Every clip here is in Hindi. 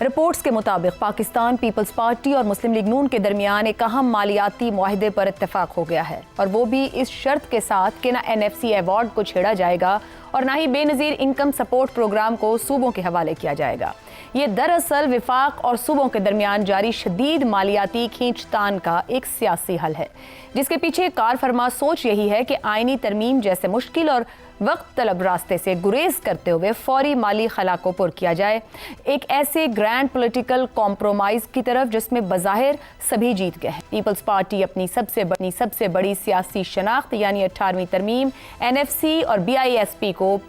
रिपोर्ट्स के मुताबिक पाकिस्तान पीपल्स पार्टी और मुस्लिम लीग नून के दरमियान एक अहम मालियाती मुआहदे पर इत्तेफाक हो गया है, और वो भी इस शर्त के साथ कि ना NFC अवार्ड को छेड़ा जाएगा और ना ही बेनज़ीर इनकम सपोर्ट प्रोग्राम को सूबों के हवाले किया जाएगा। ये दरअसल विफाक और सूबों के दरमियान जारी शदीद मालियाती खींचतान का एक सियासी हल है, जिसके पीछे कार फरमा सोच यही है कि आईनी तरमीम जैसे मुश्किल और वक्त तलब रास्ते से गुरेज करते हुए फौरी माली खला को पुर किया जाए, एक ऐसे ग्रैंड पॉलिटिकल कॉम्प्रोमाइज की तरफ जिसमें बज़ाहिर सभी जीत गए हैं। पीपल्स पार्टी अपनी सबसे बड़ी सियासी शनाख्त यानी 18वीं तरमीम NFC और BISP को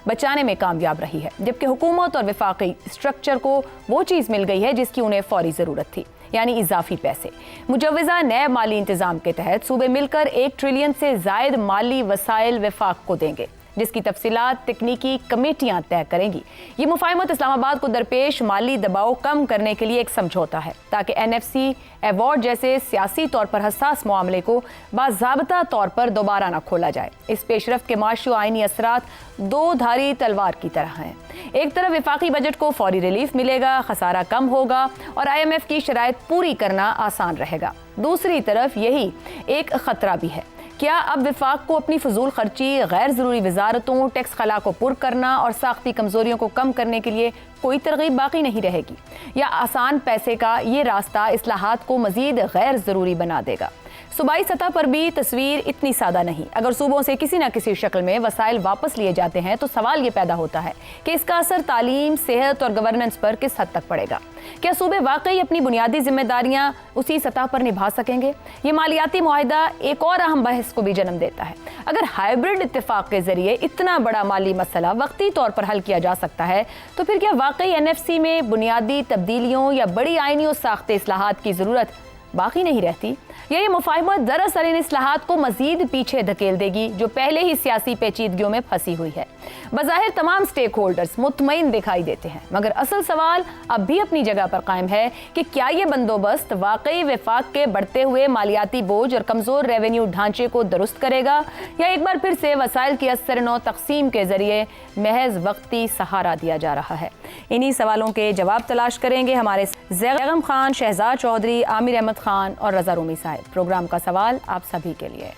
बचाने में कामयाब रही है, जबकि हुकूमत और वफाकी स्ट्रक्चर को वो चीज़ मिल गई है जिसकी उन्हें फौरी ज़रूरत थी, यानी इजाफी पैसे। मुजव्वज़ा नए माली इंतजाम के तहत सूबे मिलकर 1 ट्रिलियन से ज़ायद माली वसाइल वफाक को देंगे, जिसकी तफसीलात तकनीकी कमेटियां तय करेंगी। ये मुफाहमत इस्लामाबाद को दरपेश माली दबाव कम करने के लिए एक समझौता है, ताकि NFC अवार्ड जैसे सियासी तौर पर हसास मामले को बाज़ाब्ता तौर पर दोबारा न खोला जाए। इस पेशरफ्त के माशी और आईनी असरात दो धारी तलवार की तरह हैं। एक तरफ वफाकी बजट को फौरी रिलीफ मिलेगा, खसारा कम होगा और IMF की शराइत पूरी करना आसान रहेगा। दूसरी तरफ यही एक खतरा भी है, क्या अब विफाक को अपनी फजूल खर्ची, गैर ज़रूरी वजारतों, टैक्स खला को पुर करना और साख्ती कमजोरियों को कम करने के लिए कोई तरगीब बाकी नहीं रहेगी, या आसान पैसे का ये रास्ता इस्लाहात को मजीद गैर ज़रूरी बना देगा? सूबाई सतह पर भी तस्वीर इतनी सादा नहीं। अगर सूबों से किसी न किसी शक्ल में वसाइल वापस लिए जाते हैं तो सवाल ये पैदा होता है कि इसका असर तालीम, सेहत और गवर्नेंस पर किस हद तक पड़ेगा। क्या सूबे वाकई अपनी बुनियादी जिम्मेदारियां उसी सतह पर निभा सकेंगे? ये मालियाती मुआहिदा एक और अहम बहस को भी जन्म देता है। अगर हाइब्रिड इत्तेफाक के जरिए इतना बड़ा माली मसला वक्ती तौर पर हल किया जा सकता है, तो फिर क्या वाकई NFC में बुनियादी तब्दीलियों या बड़ी आईनी और साख्ते इस्लाहात की ज़रूरत बाकी नहीं रहती? ये मुफाहमत दरअसल इन इस्लाहात को मजीद पीछे धकेल देगी, जो पहले ही सियासी पेचीदगियों में फंसी हुई है। बज़ाहिर तमाम स्टेक होल्डर्स मुतमईन दिखाई देते हैं, मगर असल सवाल अब भी अपनी जगह पर कायम है कि क्या ये बंदोबस्त वाकई वफाक के बढ़ते हुए मालियाती बोझ और कमज़ोर रेवेन्यू ढांचे को दुरुस्त करेगा, या एक बार फिर से वसाइल की असर-नौ तकसीम के जरिए महज वक्ती सहारा दिया जा रहा है? इन्हीं सवालों के जवाब तलाश करेंगे हमारे ज़ैगम खान, शहजाद चौधरी, आमिर अहमद खान और रज़ा रूमी साहब। प्रोग्राम का सवाल आप सभी के लिए।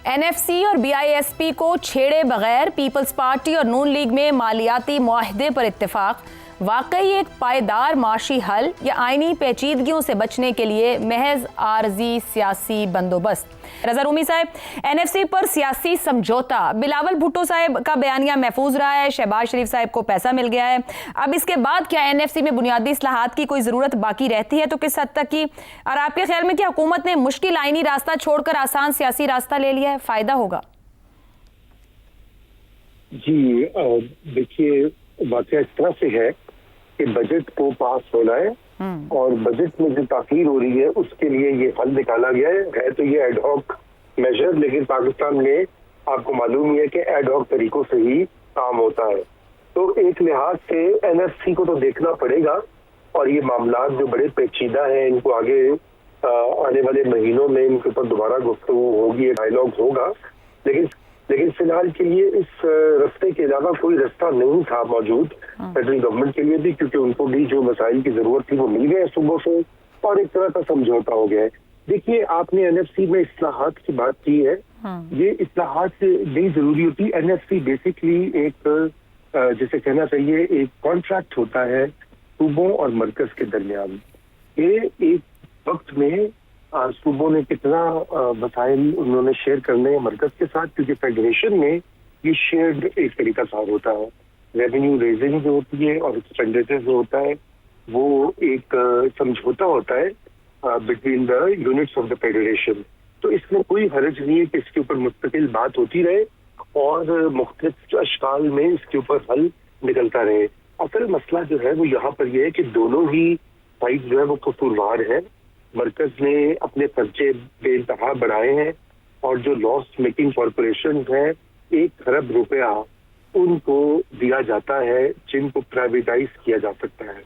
NFC और BISP को छेड़े बगैर पीपल्स पार्टी और नून लीग में मालियाती मुआहदे पर इत्तेफाक वाकई एक पायदार माशी हल, या आईनी पेचीदगियों से बचने के लिए महज आर्जी सियासी बंदोबस्त? रज़ा रूमी साहब, NFC पर सियासी समझौता, बिलावल भुट्टो साहब का बयानिया महफूज रहा है, शहबाज शरीफ साहब को पैसा मिल गया है, अब इसके बाद क्या NFC में बुनियादी इस्लाहात की कोई ज़रूरत बाकी रहती है, तो किस हद तक की? और आपके ख्याल में क्या हुकूमत ने मुश्किल आईनी रास्ता छोड़कर आसान सियासी रास्ता ले लिया है? फ़ायदा होगा? जी देखिए, वाक़या इस तरह से है कि बजट को पास होना है और बजट में जो ताख़ीर हो रही है उसके लिए ये हल निकाला गया है तो ये एडहॉक मेजर, लेकिन पाकिस्तान में आपको मालूम ही है कि एडहॉक तरीकों से ही काम होता है। तो एक लिहाज से NFC को तो देखना पड़ेगा, और ये मामला जो बड़े पेचीदा हैं इनको आगे आने वाले महीनों में इनके ऊपर दोबारा गुफ्तगू होगी, डायलॉग होगा, लेकिन फिलहाल के लिए इस रास्ते के अलावा कोई रास्ता नहीं था मौजूद फेडरल गवर्नमेंट के लिए भी, क्योंकि उनको भी जो मसाइल की जरूरत थी वो मिल गए सुबह से, और एक तरह का समझौता हो गया है। देखिए, आपने NFC में इस्लाहात की बात की है, ये इस्लाहात नहीं जरूरी होती। NFC बेसिकली एक जिसे कहना चाहिए एक कॉन्ट्रैक्ट होता है सूबों और मरकज के दरमियान। ये एक वक्त में सूबों ने कितना वसाइल उन्होंने शेयर करने हैं मरकज के साथ, क्योंकि फेडरेशन में ये शेयर्ड एक तरीका सा होता है। रेवेन्यू रेजिंग जो होती है और एक्सपेंडिचर जो होता है वो एक समझौता होता है between the units of the federation. तो इसमें कोई हर्ज नहीं है कि इसके ऊपर मुस्तकिल बात होती रहे और मुख्तलिफ अशकाल में इसके ऊपर हल निकलता रहे। असल मसला जो है वो यहाँ पर यह है कि दोनों ही साइड जो है वो कसूरवार है। मरकज ने अपने खर्चे बेइंतहा बढ़ाए हैं और जो लॉस मेकिंग कॉरपोरेशन है 1 खरब रुपया उनको दिया जाता है जिनको प्राइवेटाइज किया जा सकता है।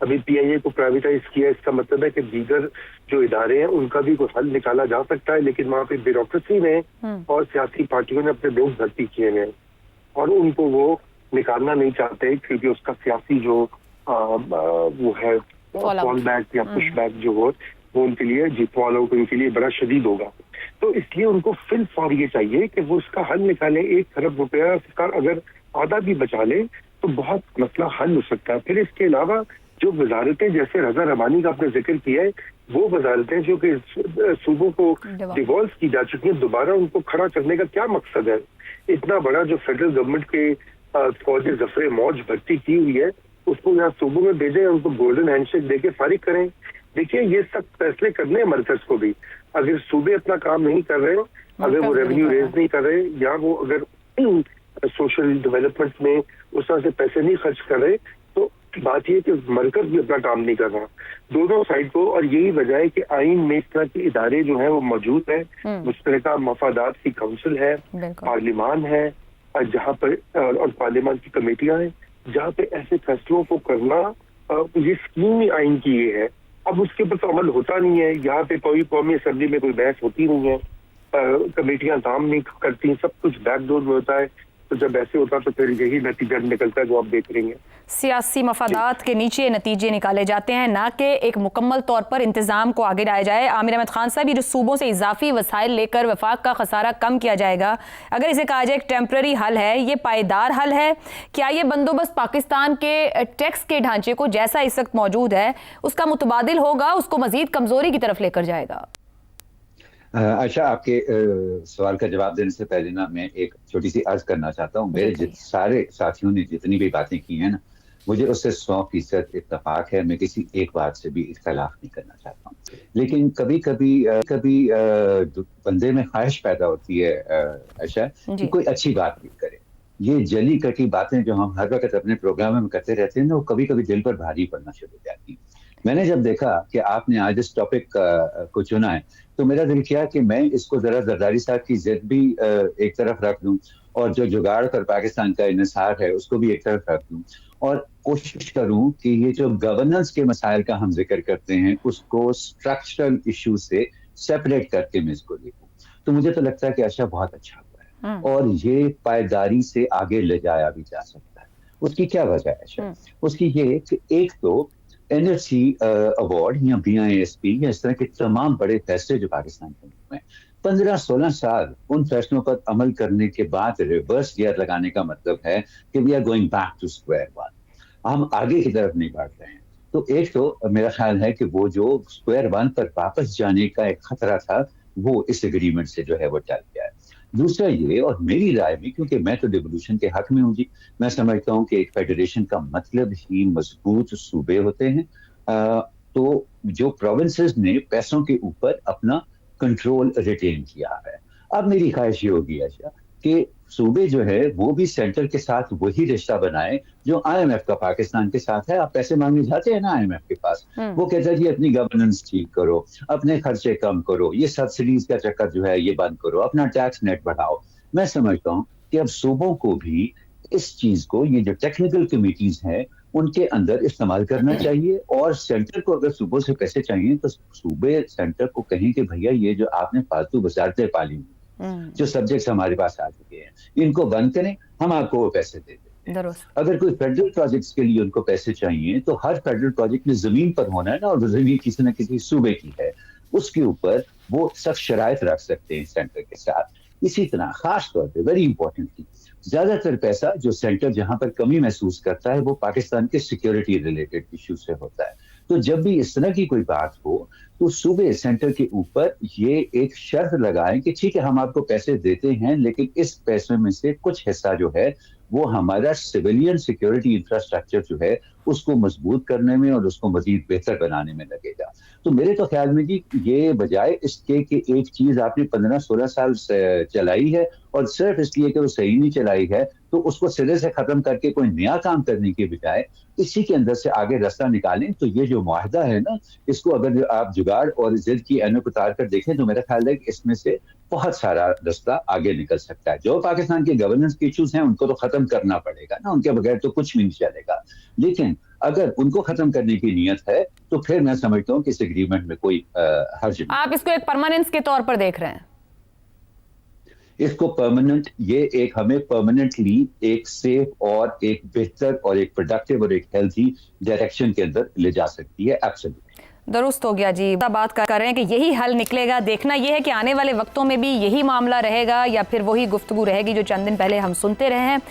अभी PIA को प्राइवेटाइज किया, इसका मतलब है कि दीगर जो इदारे हैं उनका भी कोई हल निकाला जा सकता है, लेकिन वहाँ पे ब्यूरोक्रेसी में और सियासी पार्टियों ने अपने लोग भर्ती किए हैं और उनको वो निकालना नहीं चाहते क्योंकि उसका सियासी जो वो है फॉल बैक या पुश बैक जो हो वो उनके लिए जीत वालों को उनके लिए बड़ा शदीद होगा। तो इसलिए उनको फिल फॉर ये चाहिए कि वो उसका हल निकालें। 1 खरब रुपया सरकार अगर आधा भी बचा ले तो बहुत मसला हल हो सकता है। फिर इसके अलावा जो वजारतें जैसे रजा रबानी का आपने जिक्र किया है, वो वजारतें जो कि सूबों को डिवॉल्व की जा चुकी हैं, दोबारा उनको खड़ा करने का क्या मकसद है? इतना बड़ा जो फेडरल गवर्नमेंट के फौज जफरे मौज भर्ती की हुई है उसको यहाँ सूबों में भेजें, उनको गोल्डन हैंडशेक देके फारिग करें। देखिए ये सब फैसले करने हैं मरकज को भी। अगर सूबे अपना काम नहीं कर रहे, अगर वो रेवेन्यू रेज नहीं कर रहे या वो अगर सोशल डेवलपमेंट में उस तरह से पैसे नहीं खर्च कर रहे, तो बात यह कि मरकज भी अपना काम नहीं कर रहा, दोनों साइड को। और यही वजह है कि आइन में इस तरह के इदारे जो है वो मौजूद है। मुश्तरका मफादात की काउंसिल है, पार्लियामान है, जहाँ पर और पार्लियामान की कमेटियां हैं जहाँ पे ऐसे फैसलों को करना ये स्कीम आइन की ये है। अब उसके ऊपर तो अमल होता नहीं है। यहाँ पे कोई कौमी असेंबली में कोई बहस होती नहीं है, कमेटियां काम नहीं करती, सब कुछ बैकडोर में होता है। तो जब ऐसे होता तो फिर यही नतीजा निकलता है जो आप देख रही हैं। सियासी मफादात के नीचे नतीजे निकाले जाते हैं, ना कि एक मुकम्मल तौर पर इंतजाम को आगे लाया जाए। आमिर अहमद खान साहब, ये जो सूबों से इजाफी वसाइल लेकर वफाक का खसारा कम किया जाएगा, अगर इसे कहा जाए एक टेम्पररी हल है, ये पायदार हल है? क्या ये बंदोबस्त पाकिस्तान के टैक्स के ढांचे को जैसा इस वक्त मौजूद है उसका मुतबादिल होगा, उसको मजीद कमजोरी की तरफ लेकर जाएगा? अच्छा, आपके सवाल का जवाब देने से पहले ना मैं एक छोटी सी अर्ज करना चाहता हूँ। मेरे सारे साथियों ने जितनी भी बातें की हैं ना, मुझे उससे 100% इत्तेफाक है। मैं किसी एक बात से भी इख्तलाफ नहीं करना चाहता हूँ। लेकिन कभी कभी बंदे में ख्वाहिश पैदा होती है अच्छा कि कोई अच्छी बात भी करे। ये जली कटी बातें जो हम हर वक्त अपने प्रोग्राम में करते रहते हैं ना, वो कभी कभी दिल पर भारी पड़ना शुरू हो जाती है। मैंने जब देखा कि आपने आज इस टॉपिक को चुना है तो मेरा दिल किया कि मैं इसको जरा जरदारी साहब की जिद भी एक तरफ रख दूं और जो जुगाड़ पर पाकिस्तान का इन्हिसार है उसको भी एक तरफ रख दूं और कोशिश करूं कि ये जो गवर्नेंस के मसाइल का हम जिक्र करते हैं उसको स्ट्रक्चरल इशू से सेपरेट करके मैं इसको देखूं। तो मुझे तो लगता है कि अच्छा बहुत अच्छा हुआ है और ये पायदारी से आगे ले जाया भी जा सकता है। उसकी क्या वजह है? अच्छा, उसकी ये कि एक तो एनएफसी अवार्ड या BISP या इस तरह के तमाम बड़े फैसले जो पाकिस्तान के में 15-16 साल उन फैसलों पर अमल करने के बाद रिवर्स गियर लगाने का मतलब है कि we are going back to square one, हम आगे की तरफ नहीं बढ़ रहे हैं। तो एक तो मेरा ख्याल है कि वो जो स्क्वायर वन पर वापस जाने का एक खतरा था वो इस एग्रीमेंट से जो है वो टल गया है। दूसरा ये, और मेरी राय में, क्योंकि मैं तो डिवोल्यूशन के हक में हूँ जी, मैं समझता हूँ कि एक फेडरेशन का मतलब ही मजबूत सूबे होते हैं। तो जो प्रोविंसेस ने पैसों के ऊपर अपना कंट्रोल रिटेन किया है, अब मेरी ख्वाहिश ये होगी अच्छा कि सूबे जो है वो भी सेंटर के साथ वही रिश्ता बनाए जो IMF का पाकिस्तान के साथ है। आप पैसे मांगने जाते हैं ना IMF के पास, वो कहता है जी अपनी गवर्नेंस ठीक करो, अपने खर्चे कम करो, ये सब्सिडीज का चक्कर जो है ये बंद करो, अपना टैक्स नेट बढ़ाओ। मैं समझता हूँ कि अब सूबों को भी इस चीज को, ये जो टेक्निकल कमिटीज हैं उनके अंदर इस्तेमाल करना चाहिए। और सेंटर को अगर सूबों से पैसे चाहिए तो सूबे सेंटर को कहें कि भैया ये जो आपने फालतू वजारतें पाली हुई, जो सब्जेक्ट्स हमारे पास आ चुके हैं, इनको बंद करें, हम आपको वो पैसे दे देते हैं। अगर कोई फेडरल प्रोजेक्ट्स के लिए उनको पैसे चाहिए तो हर फेडरल प्रोजेक्ट में जमीन पर होना है ना, और जमीन किसी न किसी सूबे की है, उसके ऊपर वो सख्त शराइत रख सकते हैं सेंटर के साथ। इसी तरह खास तौर पर वेरी इंपॉर्टेंटली ज्यादातर पैसा जो सेंटर जहां पर कमी महसूस करता है वो पाकिस्तान के सिक्योरिटी रिलेटेड इश्यू से होता है। तो जब भी इस तरह की कोई बात हो तो सूबे सेंटर के ऊपर ये एक शर्त लगाएं कि ठीक है हम आपको पैसे देते हैं लेकिन इस पैसे में से कुछ हिस्सा जो है वो हमारा सिविलियन सिक्योरिटी इंफ्रास्ट्रक्चर जो है उसको मजबूत करने में और उसको मजीद बेहतर बनाने में लगेगा। तो मेरे तो ख्याल में जी ये बजाय इसके कि एक चीज आपने 15-16 साल चलाई है और सिर्फ इसलिए कि वो सही नहीं चलाई है तो उसको सिरे से खत्म करके कोई नया काम करने के बजाय इसी के अंदर से आगे रास्ता निकालें। तो ये जो मुआहदा है ना, इसको अगर आप जुगाड़ और जिद की ऐनक उतार कर देखें तो मेरा ख्याल है कि इसमें से बहुत सारा रास्ता आगे निकल सकता है। जो पाकिस्तान के गवर्नेंस के इश्यूज हैं उनको तो खत्म करना पड़ेगा ना, उनके बगैर तो कुछ भी नहीं चलेगा। लेकिन अगर उनको खत्म करने की नीयत है तो फिर मैं समझता हूँ कि इस एग्रीमेंट में कोई हर्ज नहीं। आप इसको एक परमानेंस के तौर पर देख रहे हैं? इसको परमानेंट, ये एक हमें परमानेंटली एक सेफ और एक बेहतर और एक प्रोडक्टिव और एक हेल्थी डायरेक्शन के अंदर ले जा सकती है। एब्सोल्युटली दुरुस्त हो गया जी। बात कर रहे हैं कि यही हल निकलेगा। देखना यह है कि आने वाले वक्तों में भी यही मामला रहेगा या फिर वही गुफ्तगू रहेगी जो चंद दिन पहले हम सुनते रहे हैं।